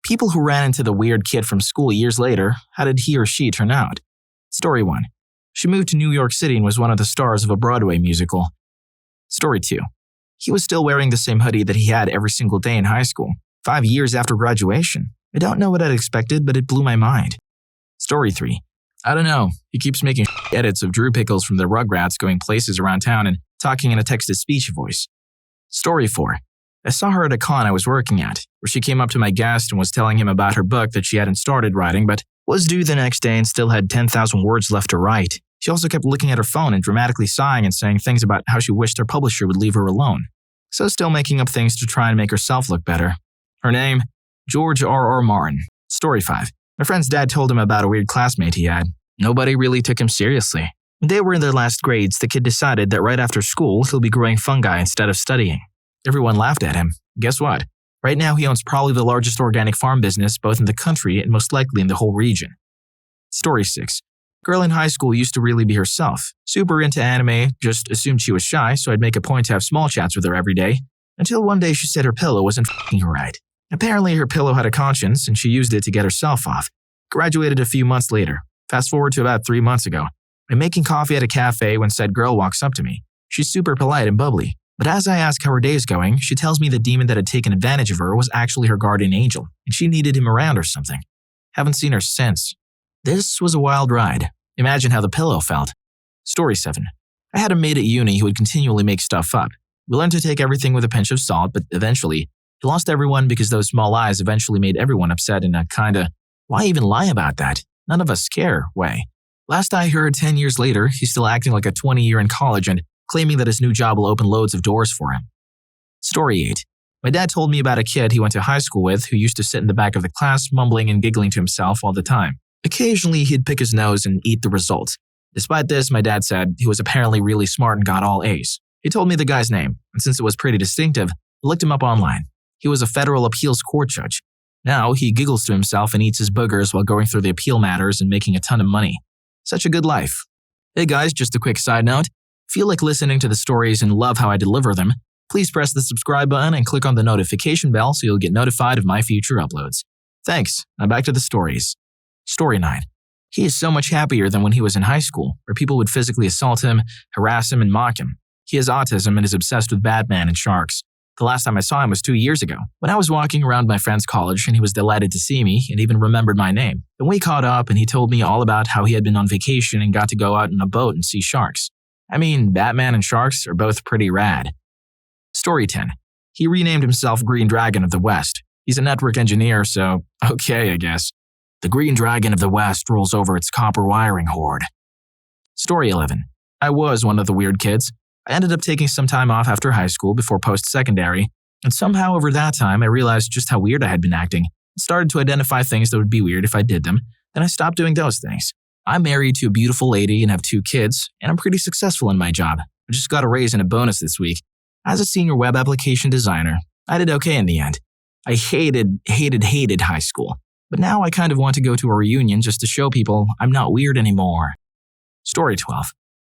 People who ran into the weird kid from school years later, how did he or she turn out? Story 1. She moved to New York City and was one of the stars of a Broadway musical. Story 2. He was still wearing the same hoodie that he had every single day in high school, 5 years after graduation. I don't know what I'd expected, but it blew my mind. Story 3. I don't know, he keeps making edits of Drew Pickles from the Rugrats going places around town and talking in a text-to-speech voice. Story 4. I saw her at a con I was working at, where she came up to my guest and was telling him about her book that she hadn't started writing, but was due the next day and still had 10,000 words left to write. She also kept looking at her phone and dramatically sighing and saying things about how she wished her publisher would leave her alone. So still making up things to try and make herself look better. Her name? George R.R. Martin. Story 5. My friend's dad told him about a weird classmate he had. Nobody really took him seriously. When they were in their last grades, the kid decided that right after school, he'll be growing fungi instead of studying. Everyone laughed at him. Guess what? Right now, he owns probably the largest organic farm business both in the country and most likely in the whole region. Story 6. Girl in high school used to really be herself. Super into anime, just assumed she was shy, so I'd make a point to have small chats with her every day. Until one day she said her pillow wasn't f***ing her right. Apparently her pillow had a conscience and she used it to get herself off. Graduated a few months later. Fast forward to about 3 months ago. I'm making coffee at a cafe when said girl walks up to me. She's super polite and bubbly. But as I ask how her day is going, she tells me the demon that had taken advantage of her was actually her guardian angel, and she needed him around or something. Haven't seen her since. This was a wild ride. Imagine how the pillow felt. Story 7. I had a mate at uni who would continually make stuff up. We learned to take everything with a pinch of salt, but eventually, he lost everyone because those small lies eventually made everyone upset in a kinda, why even lie about that? None of us care way. Last I heard, 10 years later, he's still acting like a 20-year in college and claiming that his new job will open loads of doors for him. Story 8. My dad told me about a kid he went to high school with who used to sit in the back of the class mumbling and giggling to himself all the time. Occasionally, he'd pick his nose and eat the results. Despite this, my dad said he was apparently really smart and got all A's. He told me the guy's name, and since it was pretty distinctive, I looked him up online. He was a federal appeals court judge. Now, he giggles to himself and eats his boogers while going through the appeal matters and making a ton of money. Such a good life. Hey guys, just a quick side note. If you like listening to the stories and love how I deliver them, please press the subscribe button and click on the notification bell so you'll get notified of my future uploads. Thanks. Now back to the stories. Story 9. He is so much happier than when he was in high school, where people would physically assault him, harass him, and mock him. He has autism and is obsessed with Batman and sharks. The last time I saw him was 2 years ago, when I was walking around my friend's college and he was delighted to see me and even remembered my name. Then we caught up and he told me all about how he had been on vacation and got to go out in a boat and see sharks. I mean, Batman and sharks are both pretty rad. Story 10. He renamed himself Green Dragon of the West. He's a network engineer, so okay, I guess. The Green Dragon of the West rolls over its copper wiring horde. Story 11. I was one of the weird kids. I ended up taking some time off after high school before post-secondary, and somehow over that time I realized just how weird I had been acting and started to identify things that would be weird if I did them, then I stopped doing those things. I'm married to a beautiful lady and have 2 kids, and I'm pretty successful in my job. I just got a raise and a bonus this week. As a senior web application designer, I did okay in the end. I hated high school, but now I kind of want to go to a reunion just to show people I'm not weird anymore. Story 12.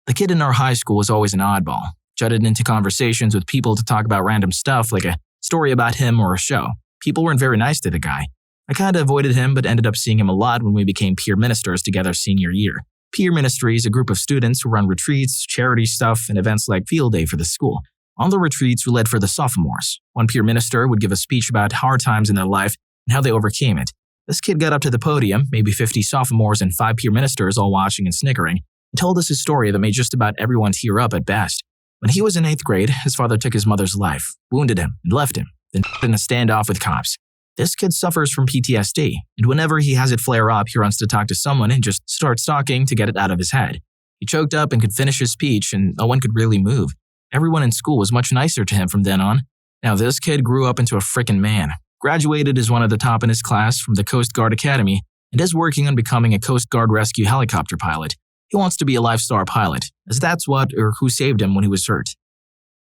The kid in our high school was always an oddball, jutted into conversations with people to talk about random stuff like a story about him or a show. People weren't very nice to the guy. I kind of avoided him but ended up seeing him a lot when we became peer ministers together senior year. Peer ministry is a group of students who run retreats, charity stuff, and events like field day for the school. On the retreats, we led for the sophomores. One peer minister would give a speech about hard times in their life and how they overcame it. This kid got up to the podium, maybe 50 sophomores and 5 peer ministers all watching and snickering, and told us his story that made just about everyone tear up at best. When he was in 8th grade, his father took his mother's life, wounded him, and left him, then in a standoff with cops. This kid suffers from PTSD, and whenever he has it flare up, he runs to talk to someone and just starts talking to get it out of his head. He choked up and could finish his speech, and no one could really move. Everyone in school was much nicer to him from then on. Now this kid grew up into a frickin' man, graduated as one of the top in his class from the Coast Guard Academy, and is working on becoming a Coast Guard rescue helicopter pilot. He wants to be a Life-Star pilot, as that's what or who saved him when he was hurt.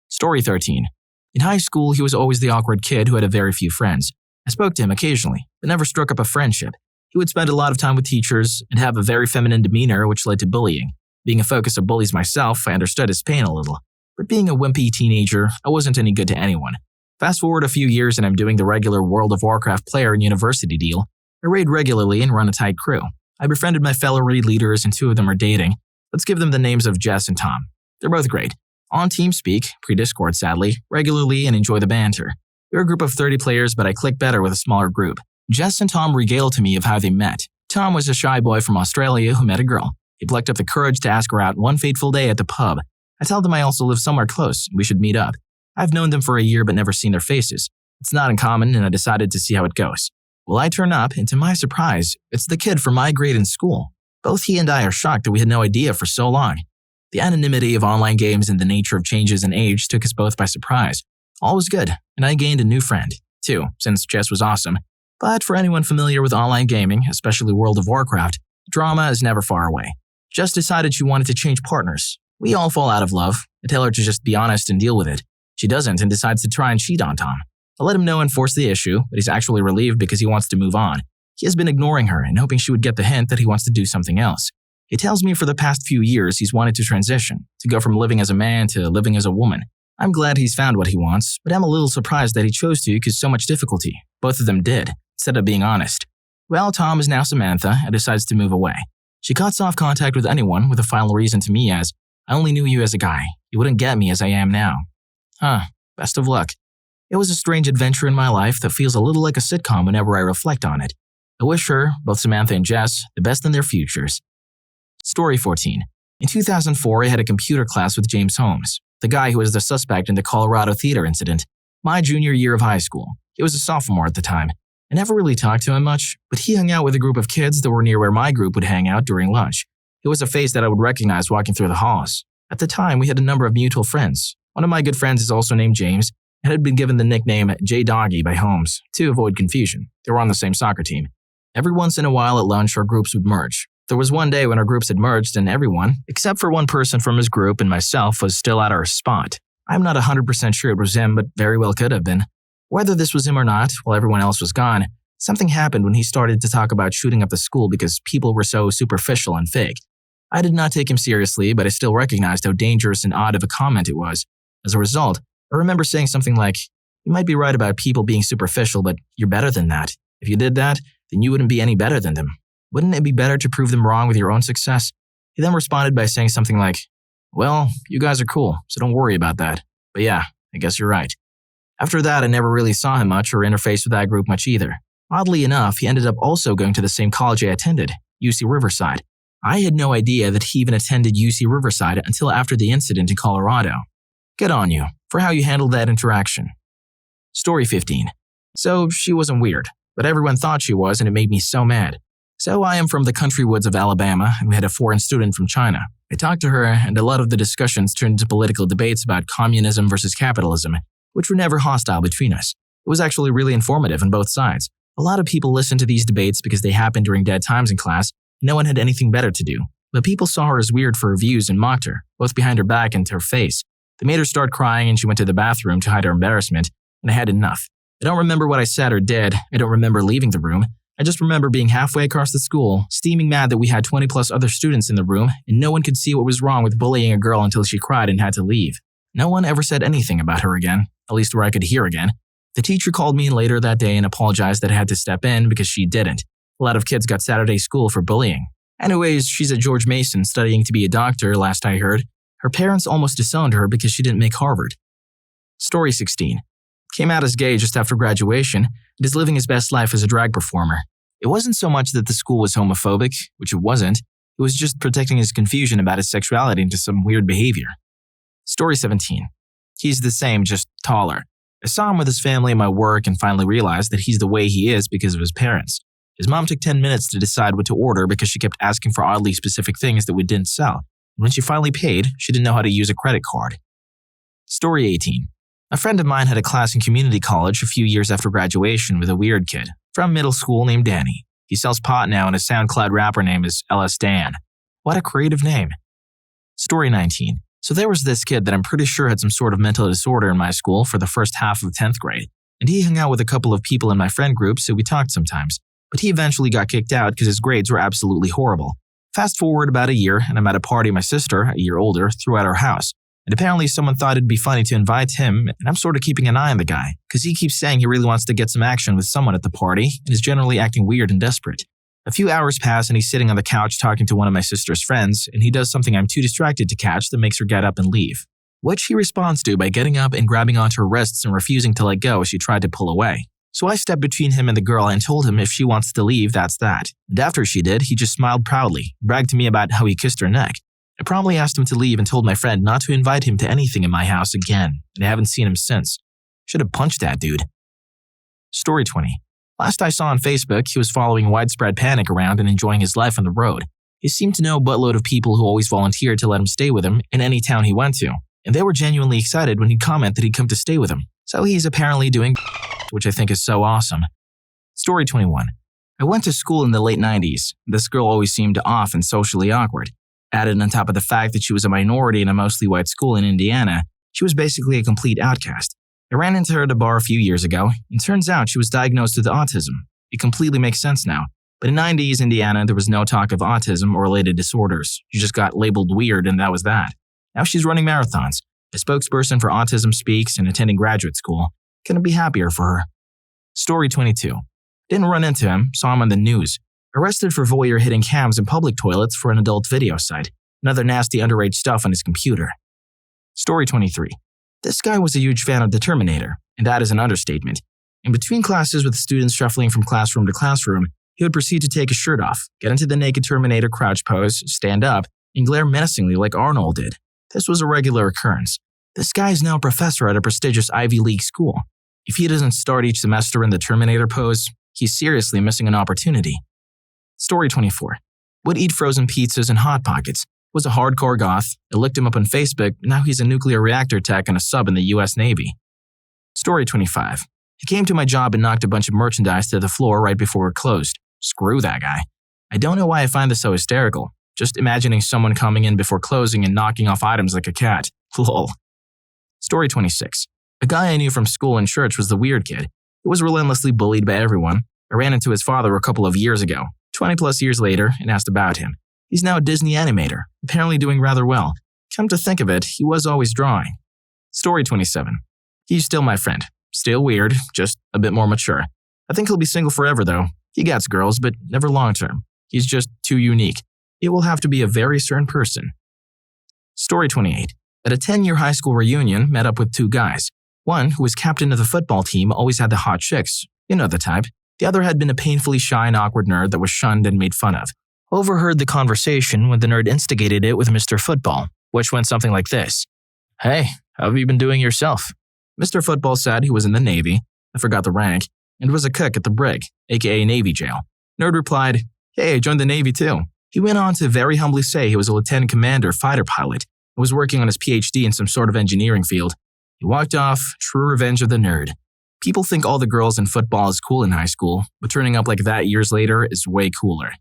Story 13. In high school, he was always the awkward kid who had a very few friends. I spoke to him occasionally, but never struck up a friendship. He would spend a lot of time with teachers and have a very feminine demeanor, which led to bullying. Being a focus of bullies myself, I understood his pain a little. But being a wimpy teenager, I wasn't any good to anyone. Fast forward a few years and I'm doing the regular World of Warcraft player and university deal. I raid regularly and run a tight crew. I befriended my fellow raid leaders and 2 of them are dating. Let's give them the names of Jess and Tom. They're both great. On TeamSpeak, pre-Discord sadly, regularly and enjoy the banter. We're a group of 30 players, but I click better with a smaller group. Jess and Tom regale to me of how they met. Tom was a shy boy from Australia who met a girl. He plucked up the courage to ask her out one fateful day at the pub. I told them I also live somewhere close and we should meet up. I've known them for a year but never seen their faces. It's not uncommon and I decided to see how it goes. Well, I turn up and to my surprise, it's the kid from my grade in school. Both he and I are shocked that we had no idea for so long. The anonymity of online games and the nature of changes in age took us both by surprise. All was good, and I gained a new friend, too, since Jess was awesome. But for anyone familiar with online gaming, especially World of Warcraft, drama is never far away. Jess decided she wanted to change partners. We all fall out of love. I tell her to just be honest and deal with it. She doesn't and decides to try and cheat on Tom. I let him know and force the issue, but he's actually relieved because he wants to move on. He has been ignoring her and hoping she would get the hint that he wants to do something else. He tells me for the past few years he's wanted to transition, to go from living as a man to living as a woman. I'm glad he's found what he wants, but I'm a little surprised that he chose to because so much difficulty. Both of them did, instead of being honest. Well, Tom is now Samantha and decides to move away. She cuts off contact with anyone with a final reason to me as, I only knew you as a guy. You wouldn't get me as I am now. Best of luck. It was a strange adventure in my life that feels a little like a sitcom whenever I reflect on it. I wish her, both Samantha and Jess, the best in their futures. Story 14. In 2004, I had a computer class with James Holmes, the guy who was the suspect in the Colorado theater incident, my junior year of high school. He was a sophomore at the time. I never really talked to him much, but he hung out with a group of kids that were near where my group would hang out during lunch. It was a face that I would recognize walking through the halls. At the time, we had a number of mutual friends. One of my good friends is also named James, and had been given the nickname J-Doggy by Holmes, to avoid confusion. They were on the same soccer team. Every once in a while at lunch, our groups would merge. There was one day when our groups had merged and everyone, except for one person from his group and myself, was still at our spot. I'm not 100% sure it was him, but very well could have been. Whether this was him or not, while everyone else was gone, something happened when he started to talk about shooting up the school because people were so superficial and fake. I did not take him seriously, but I still recognized how dangerous and odd of a comment it was. As a result, I remember saying something like, you might be right about people being superficial, but you're better than that. If you did that, then you wouldn't be any better than them. Wouldn't it be better to prove them wrong with your own success? He then responded by saying something like, well, you guys are cool, so don't worry about that. But yeah, I guess you're right. After that, I never really saw him much or interfaced with that group much either. Oddly enough, he ended up also going to the same college I attended, UC Riverside. I had no idea that he even attended UC Riverside until after the incident in Colorado. Good on you for how you handled that interaction. Story 15. So she wasn't weird, but everyone thought she was and it made me so mad. So I am from the country woods of Alabama and we had a foreign student from China. I talked to her and a lot of the discussions turned into political debates about communism versus capitalism, which were never hostile between us. It was actually really informative on both sides. A lot of people listened to these debates because they happened during dead times in class. No one had anything better to do. But people saw her as weird for her views and mocked her, both behind her back and to her face. They made her start crying and she went to the bathroom to hide her embarrassment, and I had enough. I don't remember what I said or did. I don't remember leaving the room. I just remember being halfway across the school, steaming mad that we had 20 plus other students in the room, and no one could see what was wrong with bullying a girl until she cried and had to leave. No one ever said anything about her again, at least where I could hear again. The teacher called me in later that day and apologized that I had to step in because she didn't. A lot of kids got Saturday school for bullying. Anyways, she's at George Mason studying to be a doctor, last I heard. Her parents almost disowned her because she didn't make Harvard. Story 16. Came out as gay just after graduation and is living his best life as a drag performer. It wasn't so much that the school was homophobic, which it wasn't. It was just protecting his confusion about his sexuality into some weird behavior. Story 17. He's the same, just taller. I saw him with his family at my work and finally realized that he's the way he is because of his parents. His mom took 10 minutes to decide what to order because she kept asking for oddly specific things that we didn't sell. And when she finally paid, she didn't know how to use a credit card. Story 18. A friend of mine had a class in community college a few years after graduation with a weird kid from middle school named Danny. He sells pot now and his SoundCloud rapper name is LS Dan. What a creative name. Story 19. So there was this kid that I'm pretty sure had some sort of mental disorder in my school for the first half of 10th grade. And he hung out with a couple of people in my friend group, so we talked sometimes. But he eventually got kicked out because his grades were absolutely horrible. Fast forward about a year, and I'm at a party my sister, a year older, threw at our house. And apparently someone thought it'd be funny to invite him, and I'm sort of keeping an eye on the guy, because he keeps saying he really wants to get some action with someone at the party, and is generally acting weird and desperate. A few hours pass and he's sitting on the couch talking to one of my sister's friends, and he does something I'm too distracted to catch that makes her get up and leave, which he responds to by getting up and grabbing onto her wrists and refusing to let go as she tried to pull away. So I stepped between him and the girl and told him if she wants to leave, that's that. And after she did, he just smiled proudly, bragged to me about how he kissed her neck. I promptly asked him to leave and told my friend not to invite him to anything in my house again, and I haven't seen him since. Should have punched that dude. Story 20. Last I saw on Facebook, he was following widespread panic around and enjoying his life on the road. He seemed to know a buttload of people who always volunteered to let him stay with him in any town he went to, and they were genuinely excited when he'd comment that he'd come to stay with him. So he's apparently doing which I think is so awesome. Story 21. I went to school in the late 90s. This girl always seemed off and socially awkward. Added on top of the fact that she was a minority in a mostly white school in Indiana, she was basically a complete outcast. I ran into her at a bar a few years ago, and turns out she was diagnosed with autism. It completely makes sense now. But in 90s Indiana, there was no talk of autism or related disorders. You just got labeled weird and that was that. Now she's running marathons, a spokesperson for Autism Speaks, and attending graduate school. Couldn't be happier for her. Story 22. Didn't run into him, saw him on the news. Arrested for voyeur hitting cams in public toilets for an adult video site. Another nasty underage stuff on his computer. Story 23. This guy was a huge fan of The Terminator, and that is an understatement. In between classes with students shuffling from classroom to classroom, he would proceed to take his shirt off, get into the naked Terminator crouch pose, stand up, and glare menacingly like Arnold did. This was a regular occurrence. This guy is now a professor at a prestigious Ivy League school. If he doesn't start each semester in the Terminator pose, he's seriously missing an opportunity. Story 24. Would eat frozen pizzas and Hot Pockets. Was a hardcore goth. I looked him up on Facebook, now he's a nuclear reactor tech and a sub in the US Navy. Story 25. He came to my job and knocked a bunch of merchandise to the floor right before it closed. Screw that guy. I don't know why I find this so hysterical. Just imagining someone coming in before closing and knocking off items like a cat. Lol. Story 26. A guy I knew from school and church was the weird kid. He was relentlessly bullied by everyone. I ran into his father a couple of years ago, 20 plus years later, and asked about him. He's now a Disney animator, apparently doing rather well. Come to think of it, he was always drawing. Story 27. He's still my friend. Still weird, just a bit more mature. I think he'll be single forever though. He gets girls, but never long term. He's just too unique. It will have to be a very certain person. Story 28. At a 10-year high school reunion, met up with two guys. One, who was captain of the football team, always had the hot chicks. You know the type. The other had been a painfully shy and awkward nerd that was shunned and made fun of. Overheard the conversation when the nerd instigated it with Mr. Football, which went something like this. Hey, how have you been doing yourself? Mr. Football said he was in the Navy, I forgot the rank, and was a cook at the brig, aka Navy jail. Nerd replied, hey, I joined the Navy too. He went on to very humbly say he was a lieutenant commander fighter pilot and was working on his PhD in some sort of engineering field. He walked off, true revenge of the nerd. People think all the girls in football is cool in high school, but turning up like that years later is way cooler.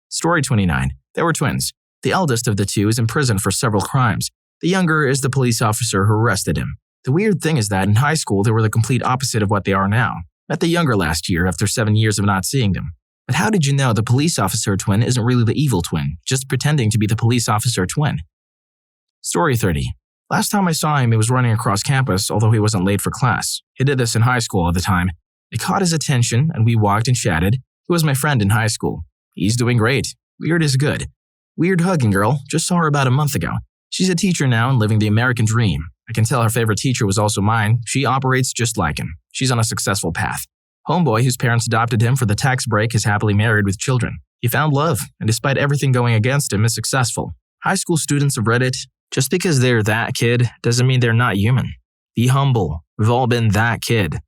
Story 29. They were twins. The eldest of the two is in prison for several crimes. The younger is the police officer who arrested him. The weird thing is that in high school they were the complete opposite of what they are now. Met the younger last year after 7 years of not seeing them. But how did you know the police officer twin isn't really the evil twin, just pretending to be the police officer twin? Story 30. Last time I saw him, he was running across campus, although he wasn't late for class. He did this in high school all the time. I caught his attention, and we walked and chatted. He was my friend in high school. He's doing great. Weird is good. Weird hugging girl, just saw her about a month ago. She's a teacher now and living the American dream. I can tell her favorite teacher was also mine. She operates just like him. She's on a successful path. Homeboy, whose parents adopted him for the tax break, is happily married with children. He found love, and despite everything going against him, is successful. High school students have read it. Just because they're that kid doesn't mean they're not human. Be humble. We've all been that kid.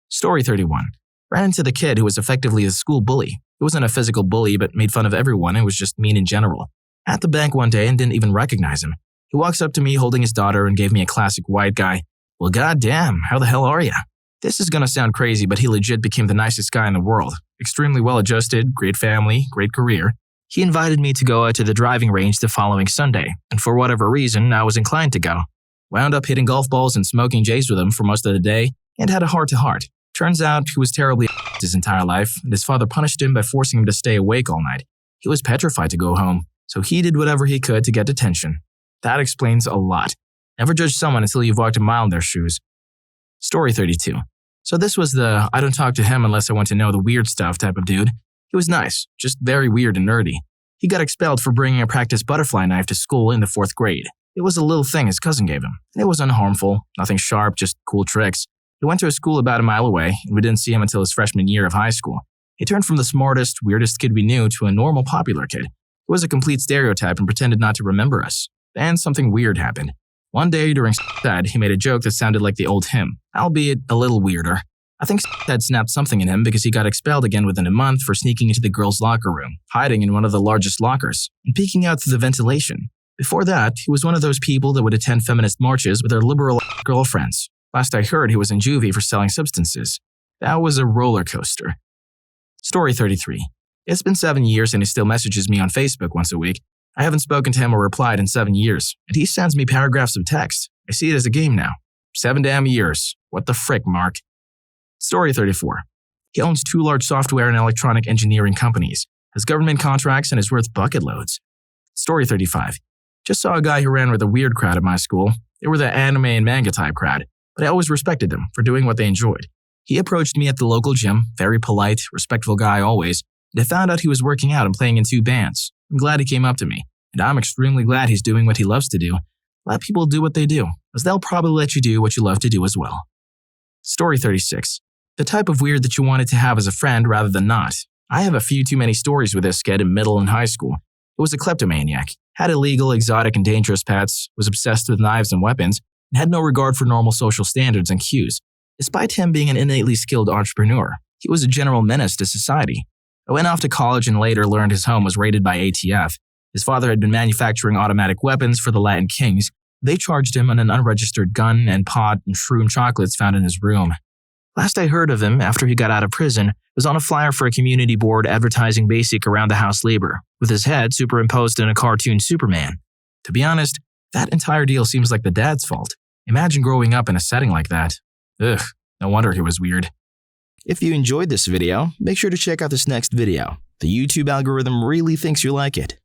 Story 31. Ran into the kid who was effectively a school bully. He wasn't a physical bully, but made fun of everyone and was just mean in general. At the bank one day and didn't even recognize him. He walks up to me holding his daughter and gave me a classic white guy. Well, goddamn, how the hell are ya? This is gonna sound crazy, but he legit became the nicest guy in the world. Extremely well-adjusted, great family, great career. He invited me to go out to the driving range the following Sunday, and for whatever reason, I was inclined to go. Wound up hitting golf balls and smoking J's with him for most of the day, and had a heart-to-heart. Turns out he was terribly his entire life, and his father punished him by forcing him to stay awake all night. He was petrified to go home, so he did whatever he could to get detention. That explains a lot. Never judge someone until you've walked a mile in their shoes. Story 32. So this was the I don't talk to him unless I want to know the weird stuff type of dude. He was nice, just very weird and nerdy. He got expelled for bringing a practice butterfly knife to school in the 4th grade. It was a little thing his cousin gave him, and it was unharmful, nothing sharp, just cool tricks. He went to a school about a mile away, and we didn't see him until his freshman year of high school. He turned from the smartest, weirdest kid we knew to a normal, popular kid. He was a complete stereotype and pretended not to remember us. Then something weird happened. One day during Dad, he made a joke that sounded like the old hymn, albeit a little weirder. I think Dad snapped something in him because he got expelled again within a month for sneaking into the girls' locker room, hiding in one of the largest lockers, and peeking out through the ventilation. Before that, he was one of those people that would attend feminist marches with their liberal girlfriends. Last I heard, he was in juvie for selling substances. That was a roller coaster. Story 33. It's been 7 years and he still messages me on Facebook once a week. I haven't spoken to him or replied in 7 years, and he sends me paragraphs of text. I see it as a game now. 7 damn years. What the frick, Mark? Story 34. He owns 2 large software and electronic engineering companies, has government contracts, and is worth bucket loads. Story 35. Just saw a guy who ran with a weird crowd at my school. They were the anime and manga type crowd, but I always respected them for doing what they enjoyed. He approached me at the local gym, very polite, respectful guy always, and I found out he was working out and playing in 2 bands. I'm glad he came up to me, and I'm extremely glad he's doing what he loves to do. Let people do what they do, as they'll probably let you do what you love to do as well. Story 36. The type of weird that you wanted to have as a friend rather than not. I have a few too many stories with this kid in middle and high school. He was a kleptomaniac, had illegal, exotic, and dangerous pets, was obsessed with knives and weapons, and had no regard for normal social standards and cues. Despite him being an innately skilled entrepreneur, he was a general menace to society. I went off to college and later learned his home was raided by ATF. His father had been manufacturing automatic weapons for the Latin kings. They charged him on an unregistered gun and pot and shroom chocolates found in his room. Last I heard of him, after he got out of prison, was on a flyer for a community board advertising basic around-the-house labor, with his head superimposed in a cartoon Superman. To be honest, that entire deal seems like the dad's fault. Imagine growing up in a setting like that. Ugh, no wonder he was weird. If you enjoyed this video, make sure to check out this next video. The YouTube algorithm really thinks you like it.